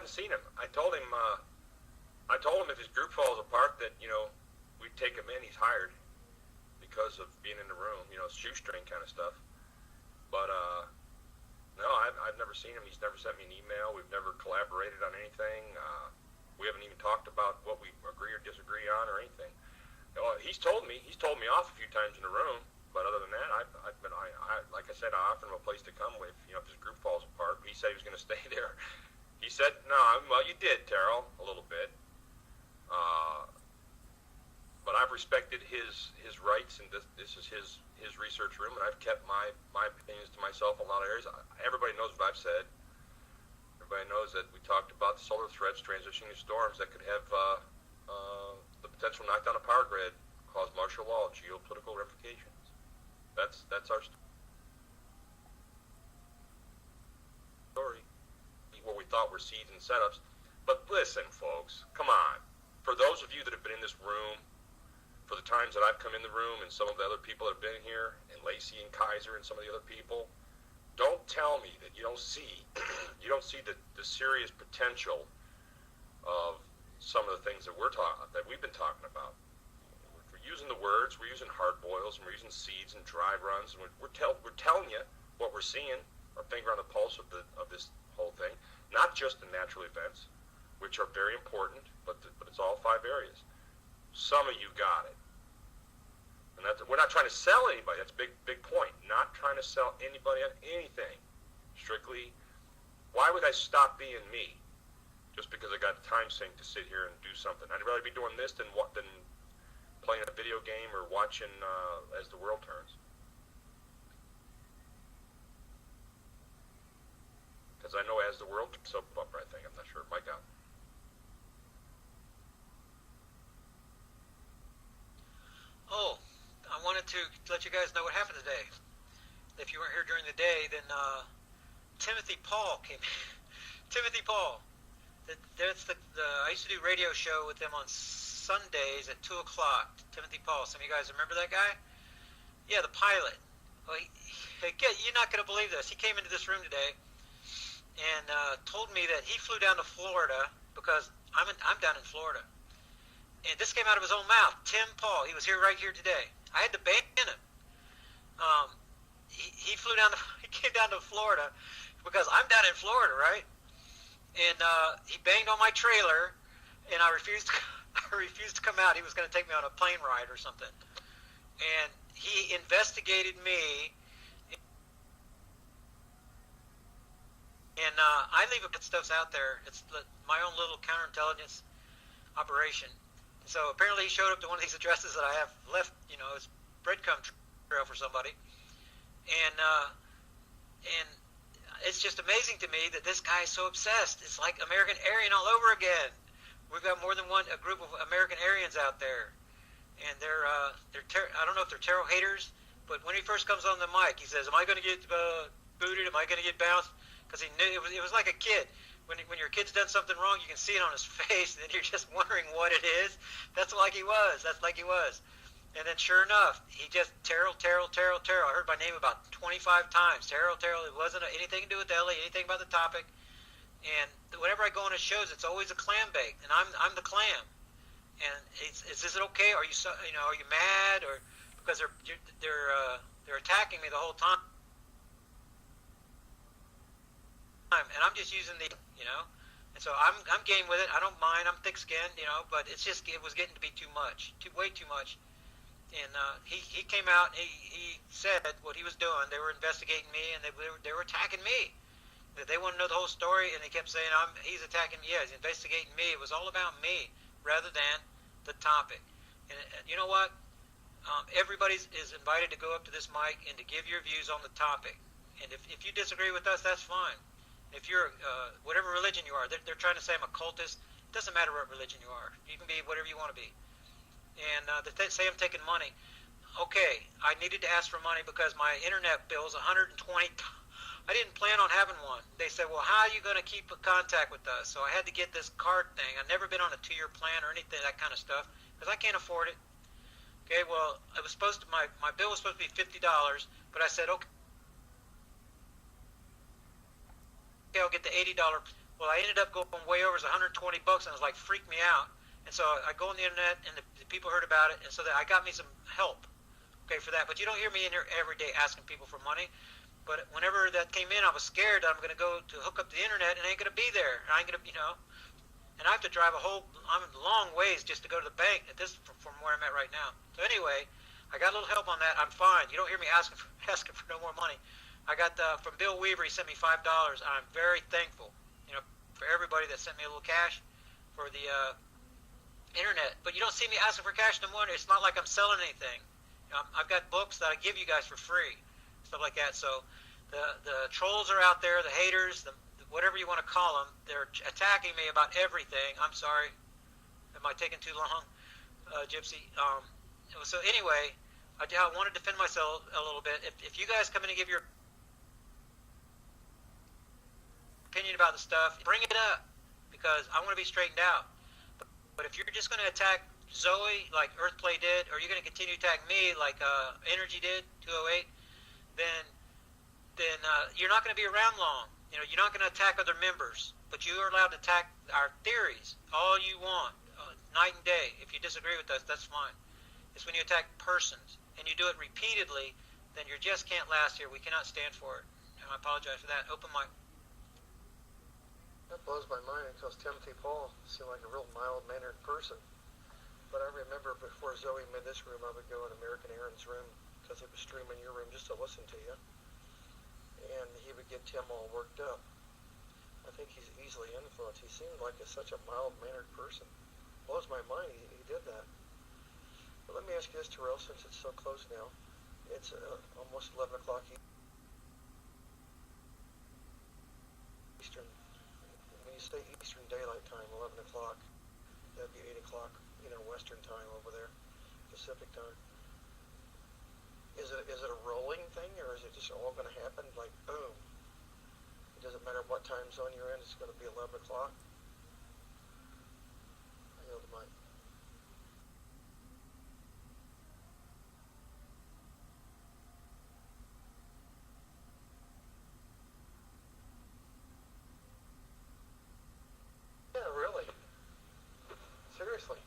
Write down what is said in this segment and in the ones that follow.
haven't seen him. I told him if his group falls apart that we'd take him in. He's hired because of being in the room, shoestring kind of stuff. But no, I've never seen him. He's never sent me an email. We've never collaborated on anything. We haven't even talked about what we agree or disagree on or anything. He's told me off a few times in the room. But other than that, like I said, I offered him a place to come with. If his group falls apart, he said he was going to stay there. He said, "No, well, you did, Terrell, a little bit." But I've respected his rights, and this is his research room, and I've kept my opinions to myself in a lot of areas. Everybody knows what I've said. Everybody knows that we talked about the solar threats transitioning to storms that could have the potential knockdown of power grid, cause martial law, geopolitical ramifications. That's our story, what we thought were seeds and setups. But listen, folks, come on. For those of you that have been in this room, for the times that I've come in the room and some of the other people that have been here, and Lacey and Kaiser and some of the other people, don't tell me that you don't see the serious potential of some of the things that we've been talking about. We're using the words, we're using hard boils, and we're using seeds and dry runs, and we're telling you what we're seeing, our finger on the pulse of this whole thing, not just the natural events, which are very important, but it's all 5 areas. Some of you got it. And we're not trying to sell anybody. That's a big point. Not trying to sell anybody on anything. Strictly, why would I stop being me just because I got a time sink to sit here and do something? I'd rather be doing this than playing a video game or watching as the world turns. Because I know as the world soap opera, I think. I'm not sure. Mike out. Oh, I wanted to let you guys know what happened today. If you weren't here during the day, then Timothy Paul came. Timothy Paul. That's I used to do radio show with them on Sundays at 2 o'clock. Timothy Paul. Some of you guys remember that guy? Yeah, the pilot. Well, you're not going to believe this. He came into this room today and told me that he flew down to Florida because I'm down in Florida. And this came out of his own mouth. Tim Paul. He was right here today. I had to ban him. He flew down. He came down to Florida because I'm down in Florida, right? And he banged on my trailer, and I refused. I refused to come out. He was going to take me on a plane ride or something. And he investigated me. And I leave a bit of stuff out there. It's my own little counterintelligence operation. So apparently he showed up to one of these addresses that I have left, as breadcrumb trail for somebody. And it's just amazing to me that this guy is so obsessed. It's like American Aryan all over again. We've got more than a group of American Aryans out there. And they're I don't know if they're tarot haters, but when he first comes on the mic, he says, "Am I going to get booted? Am I going to get bounced?" Because he knew it was like a kid. When your kid's done something wrong, you can see it on his face, and then you're just wondering what it is. That's like he was. And then sure enough, he just, Terrell. I heard my name about 25 times. Terrell. It wasn't anything to do with Ellie, anything about the topic. And whenever I go on his shows, it's always a clam bake, and I'm the clam. And is this okay? Are you are you mad, or because they're attacking me the whole time? And I'm just using and so I'm game with it. I don't mind. I'm thick-skinned, but it was getting to be too much, way too much. And he came out and he said what he was doing. They were investigating me, and they were attacking me. They want to know the whole story, and they kept saying he's attacking me. Yeah, he's investigating me. It was all about me rather than the topic. And you know what? Everybody is invited to go up to this mic and to give your views on the topic. And if you disagree with us, that's fine. If you're whatever religion you are, they're trying to say I'm a cultist. It doesn't matter what religion you are. You can be whatever you want to be. And they say I'm taking money. Okay, I needed to ask for money because my internet bill is $120. I didn't plan on having one. They said, well, how are you going to keep in contact with us? So I had to get this card thing. I've never been on a 2-year plan or anything, that kind of stuff, because I can't afford it. Okay, well, it was supposed to, my bill was supposed to be $50, but I said, okay, I'll get the $80 Well, I ended up going way over. It was 120 bucks, and it was like freaked me out. And so I go on the internet, and the people heard about it, and so that I got me some help, okay, for that. But you don't hear me in here every day asking people for money. But whenever that came in, I was scared that I'm going to go to hook up the internet, and it ain't going to be there. I ain't going to, and I have to drive I'm long ways just to go to the bank from where I'm at right now. So anyway, I got a little help on that. I'm fine. You don't hear me asking for no more money. I got from Bill Weaver. He sent me $5. I'm very thankful, for everybody that sent me a little cash for the internet. But you don't see me asking for cash no more. It's not like I'm selling anything. I've got books that I give you guys for free, stuff like that. So the trolls are out there, the haters, whatever you want to call them. They're attacking me about everything. I'm sorry. Am I taking too long, Gypsy? So anyway, I want to defend myself a little bit. If you guys come in and give your opinion about the stuff, bring it up, because I want to be straightened out. But if you're just going to attack Zoe like Earthplay did, or you're going to continue to attack me like Energy did, 208, then you're not going to be around long. You're not going to attack other members, but you are allowed to attack our theories all you want, night and day. If you disagree with us, that's fine. It's when you attack persons and you do it repeatedly, then you just can't last here. We cannot stand for it. And I apologize for that. Open mic. That blows my mind, because Timothy Paul seemed like a real mild-mannered person. But I remember before Zoe made this room, I would go in American Aaron's room, because he was streaming your room just to listen to you. And he would get Tim all worked up. I think he's easily influenced. He seemed like such a mild-mannered person. Blows my mind he did that. But let me ask you this, Terrell, since it's so close now. It's almost 11 o'clock Eastern. When you say Eastern Daylight Time, 11 o'clock, that'd be 8 o'clock, Western Time over there, Pacific Time. Is it a rolling thing, or is it just all going to happen like boom? It doesn't matter what time zone you're in, it's going to be 11 o'clock. I yield the mic. Yeah, really. Seriously.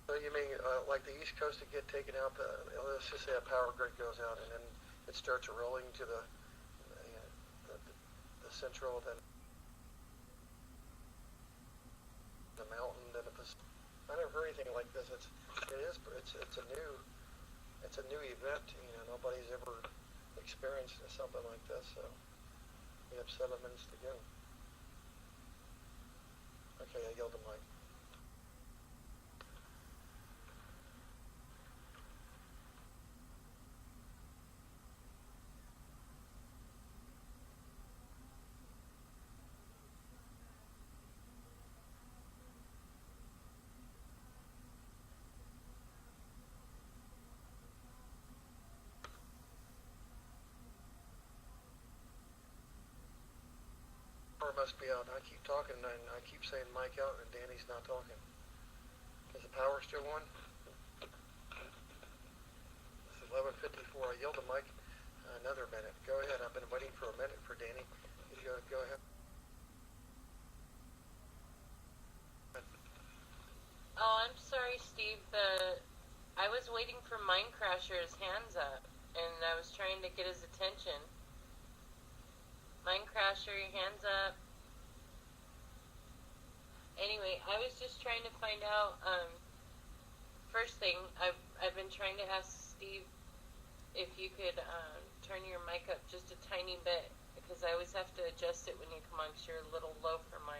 So you mean like the East Coast to get taken out, let's just say a power grid goes out and then it starts rolling to the central, then the mountain, then I never heard anything like this. It's a new event. Nobody's ever experienced something like this. So we have 7 minutes to go. Okay, I yield the mic. Must be out. I keep talking and I keep saying mic out and Danny's not talking. Is the power still on? It's 11:54. I yield the mic another minute. Go ahead. I've been waiting for a minute for Danny. You go ahead. Oh, I'm sorry, Steve. I was waiting for Minecrasher's hands up, and I was trying to get his attention. Minecrasher, hands up. Anyway, I was just trying to find out. First thing, I've been trying to ask Steve if you could turn your mic up just a tiny bit, because I always have to adjust it when you come on, because you're a little low for my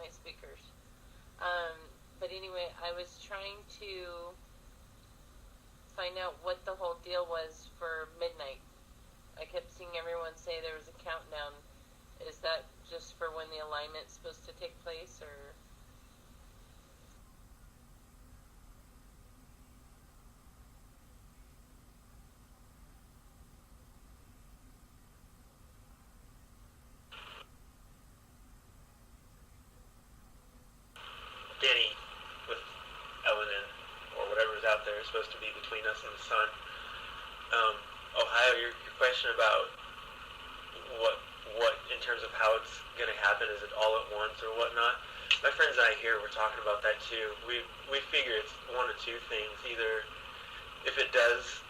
speakers. But anyway, I was trying to find out what the whole deal was for midnight. I kept seeing everyone say there was a countdown. Is that just for when the alignment's supposed to take place, or? Danny, supposed to be between us and the sun. Ohio, your question about what in terms of how it's going to happen, is it all at once or whatnot? My friends and I here were talking about that too. We figure it's one of two things. Either if it does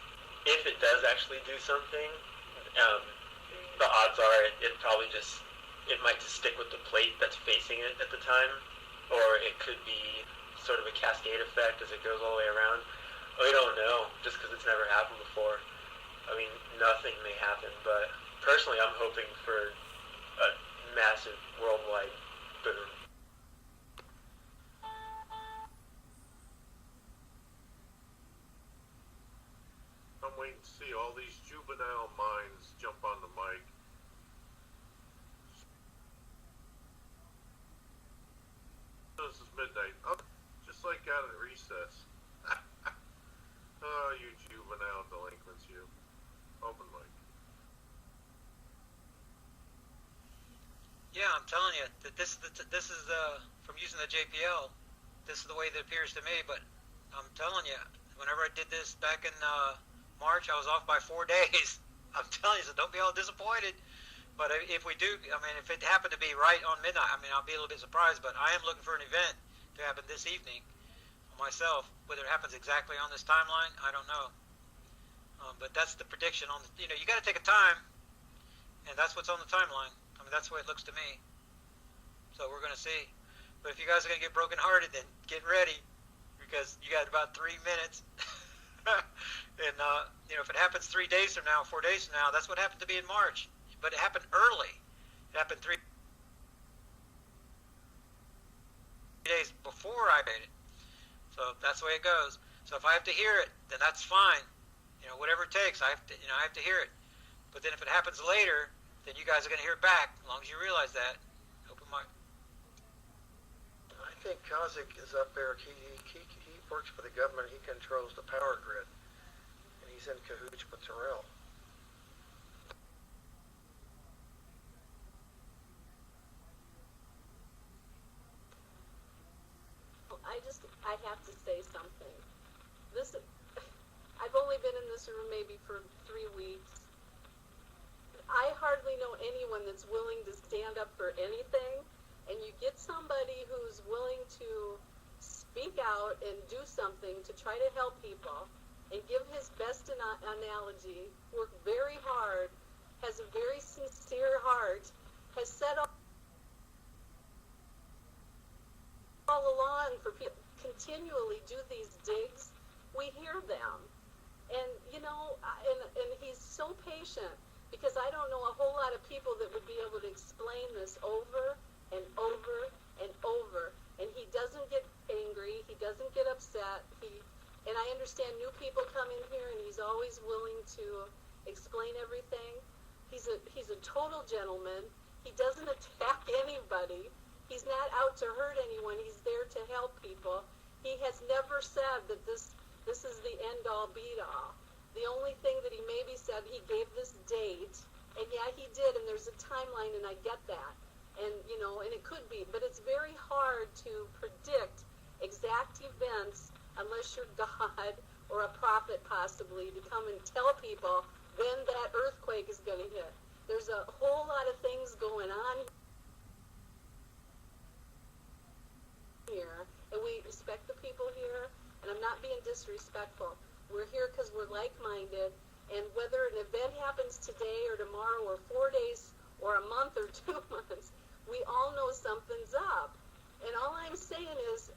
actually do something, the odds are it might just stick with the plate that's facing it at the time, or it could be sort of a cascade effect as it goes all the way around. We don't know, just because it's never happened before. I mean, nothing may happen, but personally I'm hoping for a massive worldwide boom. I'm waiting to see all these juvenile minds jump on the mic. This is midnight. Oh, just like out at recess. Oh, you juvenile delinquents, you. Open mic. Yeah, I'm telling you that this is from using the JPL. This is the way that it appears to me. But I'm telling you, whenever I did this back in March, I was off by 4 days. I'm telling you, so don't be all disappointed. But if we do, I mean, if it happened to be right on midnight, I mean, I'll be a little bit surprised. But I am looking for an event to happen this evening myself. Whether it happens exactly on this timeline, I don't know. But that's the prediction on the, you got to take a time, and that's what's on the timeline. I mean, that's the way it looks to me. So we're going to see. But if you guys are going to get brokenhearted, then get ready, because you got about 3 minutes. And, if it happens 3 days from now, 4 days from now, that's what happened to me in March. But it happened early. It happened 3 days before I made it. So that's the way it goes. So if I have to hear it, then that's fine. Whatever it takes, I have to hear it. But then if it happens later, then you guys are going to hear it back, as long as you realize that. Open mic. I think Kozik is up there. He works for the government. He controls the power grid, and he's in cahoots with Terrell. I have to say something. I've only been in this room maybe for 3 weeks. I hardly know anyone that's willing to stand up for anything, and you get somebody who's willing to speak out and do something to try to help people and give his best analogy, work very hard, has a very sincere heart, has said all along for people continually do these digs. We hear them, and and he's so patient, because I don't know a whole lot of people that would be able to explain this over and over and over. And he doesn't get angry, he doesn't get upset. And I understand new people come in here, and he's always willing to explain everything. He's a total gentleman. He doesn't attack anybody. He's not out to hurt anyone. He's there to help people. He has never said that this is the end-all, beat-all. The only thing that he maybe said, he gave this date, and yeah, he did, and there's a timeline, and I get that. And, and it could be, but it's very hard to predict exact events unless you're God or a prophet, possibly, to come and tell people when that earthquake is going to hit. There's a whole lot of things going on here, and we respect the people here, and I'm not being disrespectful. We're here because we're like-minded, and whether an event happens today or tomorrow or 4 days or a month or 2 months, we all know something's up. And all I'm saying is,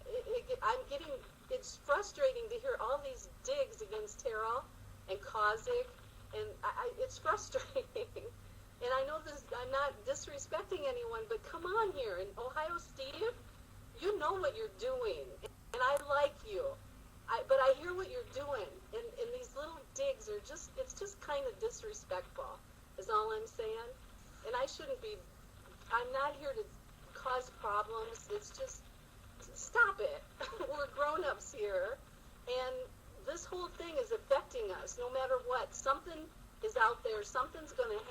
it's frustrating to hear all these digs against Terrell and Kozik, and it's frustrating. And I know this, I'm not disrespecting anyone, but come on here. And Ohio Steve, you know what you're doing, and I like you. But I hear what you're doing, and these little digs are it's just kind of disrespectful, is all I'm saying. And I'm not here to cause problems. It's just, stop it. We're grown-ups here, and this whole thing is affecting us no matter what. Something is out there, something's going to happen.